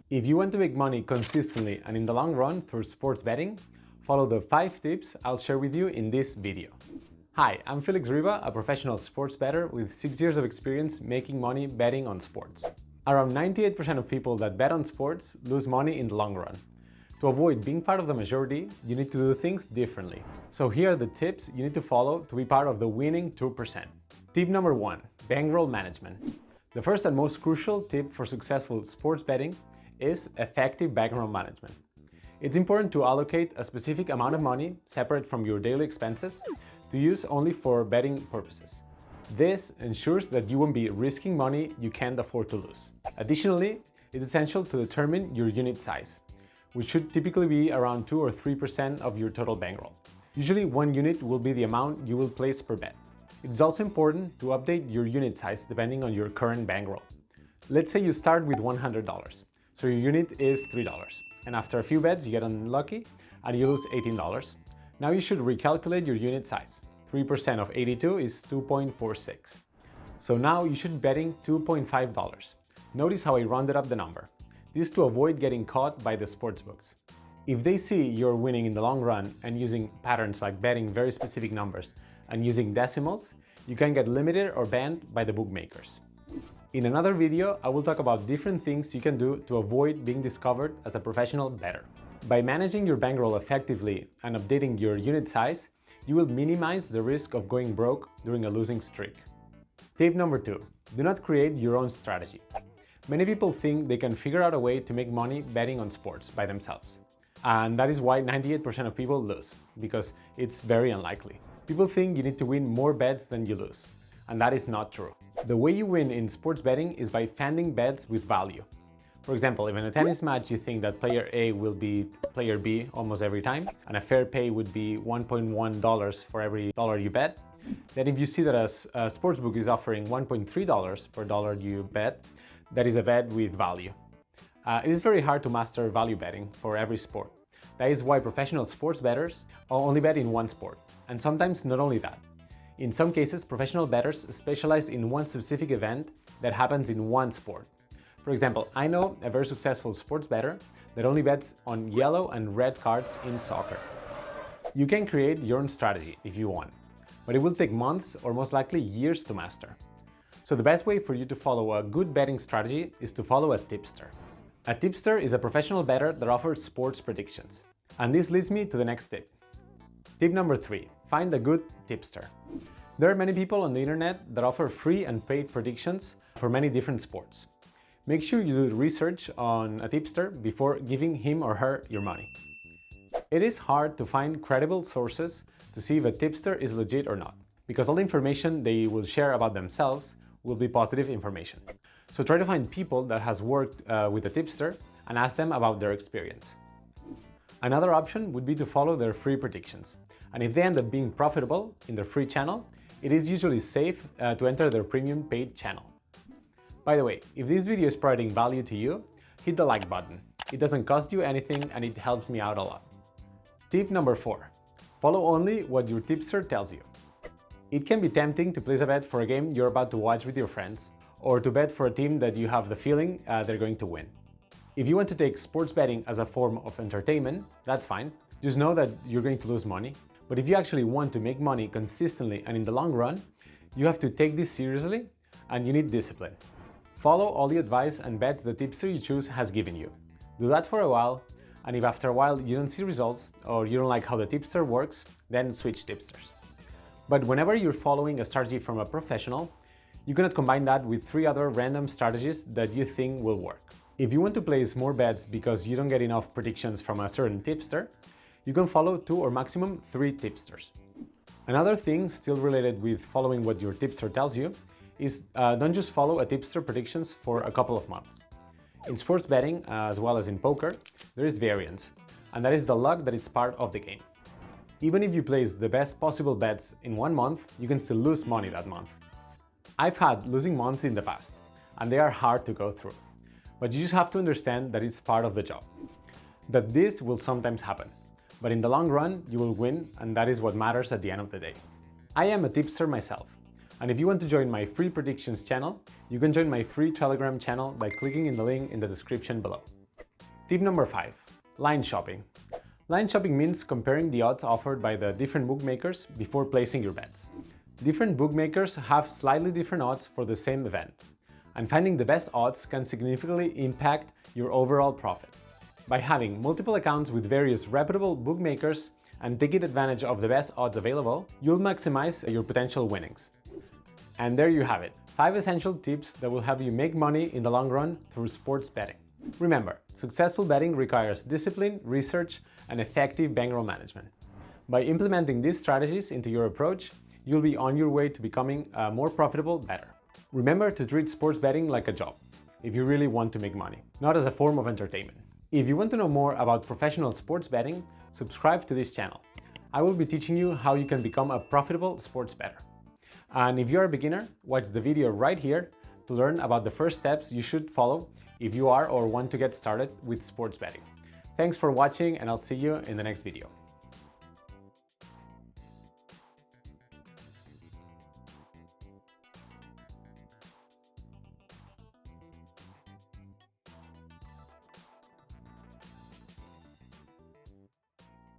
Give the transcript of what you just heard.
If you want to make money consistently and in the long run through sports betting, follow the 5 tips I'll share with you in this video. Hi, I'm Felix Riva, a professional sports bettor with 6 years of experience making money betting on sports. Around 98% of people that bet on sports lose money in the long run. To avoid being part of the majority, you need to do things differently. So here are the tips you need to follow to be part of the winning 2%. Tip number 1, bankroll management. The first and most crucial tip for successful sports betting is effective bankroll management. It's important to allocate a specific amount of money separate from your daily expenses to use only for betting purposes. This ensures that you won't be risking money you can't afford to lose. Additionally, it's essential to determine your unit size, which should typically be around 2 or 3% of your total bankroll. Usually 1 unit will be the amount you will place per bet. It's also important to update your unit size depending on your current bankroll. Let's say you start with $100, so your unit is $3, and after a few bets you get unlucky and you lose $18. Now you should recalculate your unit size. 3% of 82 is 2.46. So now you should be betting $2.5. Notice how I rounded up the number. This is to avoid getting caught by the sportsbooks. If they see you're winning in the long run and using patterns like betting very specific numbers and using decimals, you can get limited or banned by the bookmakers. In another video, I will talk about different things you can do to avoid being discovered as a professional bettor. By managing your bankroll effectively and updating your unit size, you will minimize the risk of going broke during a losing streak. Tip number 2, do not create your own strategy. Many people think they can figure out a way to make money betting on sports by themselves. And that is why 98% of people lose, because it's very unlikely. People think you need to win more bets than you lose, and that is not true. The way you win in sports betting is by funding bets with value. For example, if in a tennis match you think that player A will beat player B almost every time, and a fair pay would be $1.1 for every dollar you bet, then if you see that a sportsbook is offering $1.3 per dollar you bet, that is a bet with value. It is very hard to master value betting for every sport. That is why professional sports bettors only bet in one sport, and sometimes not only that. In some cases, professional bettors specialize in one specific event that happens in one sport. For example, I know a very successful sports bettor that only bets on yellow and red cards in soccer. You can create your own strategy if you want, but it will take months or most likely years to master. So the best way for you to follow a good betting strategy is to follow a tipster. A tipster is a professional bettor that offers sports predictions. And this leads me to the next tip. Tip number 3, find a good tipster. There are many people on the internet that offer free and paid predictions for many different sports. Make sure you do research on a tipster before giving him or her your money. It is hard to find credible sources to see if a tipster is legit or not, because all the information they will share about themselves will be positive information. So try to find people that has worked with a tipster and ask them about their experience. Another option would be to follow their free predictions. And if they end up being profitable in their free channel, it is usually safe to enter their premium paid channel. By the way, if this video is providing value to you, hit the like button. It doesn't cost you anything and it helps me out a lot. Tip number 4, follow only what your tipster tells you. It can be tempting to place a bet for a game you're about to watch with your friends, or to bet for a team that you have the feeling they're going to win. If you want to take sports betting as a form of entertainment, that's fine. Just know that you're going to lose money. But if you actually want to make money consistently and in the long run, you have to take this seriously and you need discipline. Follow all the advice and bets the tipster you choose has given you. Do that for a while, and if after a while you don't see results or you don't like how the tipster works, then switch tipsters. But whenever you're following a strategy from a professional, you cannot combine that with 3 other random strategies that you think will work. If you want to place more bets because you don't get enough predictions from a certain tipster, you can follow 2 or maximum 3 tipsters. Another thing still related with following what your tipster tells you is don't just follow a tipster predictions for a couple of months. In sports betting, as well as in poker, there is variance, and that is the luck that is part of the game. Even if you place the best possible bets in 1 month, you can still lose money that month. I've had losing months in the past, and they are hard to go through. But you just have to understand that it's part of the job. That this will sometimes happen, but in the long run, you will win, and that is what matters at the end of the day. I am a tipster myself, and if you want to join my free predictions channel, you can join my free Telegram channel by clicking in the link in the description below. Tip number 5. Line shopping. Line shopping means comparing the odds offered by the different bookmakers before placing your bets. Different bookmakers have slightly different odds for the same event, and finding the best odds can significantly impact your overall profit. By having multiple accounts with various reputable bookmakers and taking advantage of the best odds available, you'll maximize your potential winnings. And there you have it, 5 essential tips that will help you make money in the long run through sports betting. Remember, successful betting requires discipline, research, and effective bankroll management. By implementing these strategies into your approach, you'll be on your way to becoming a more profitable bettor. Remember to treat sports betting like a job, if you really want to make money, not as a form of entertainment. If you want to know more about professional sports betting, subscribe to this channel. I will be teaching you how you can become a profitable sports bettor. And if you're a beginner, watch the video right here to learn about the first steps you should follow if you are or want to get started with sports betting. Thanks for watching, and I'll see you in the next video.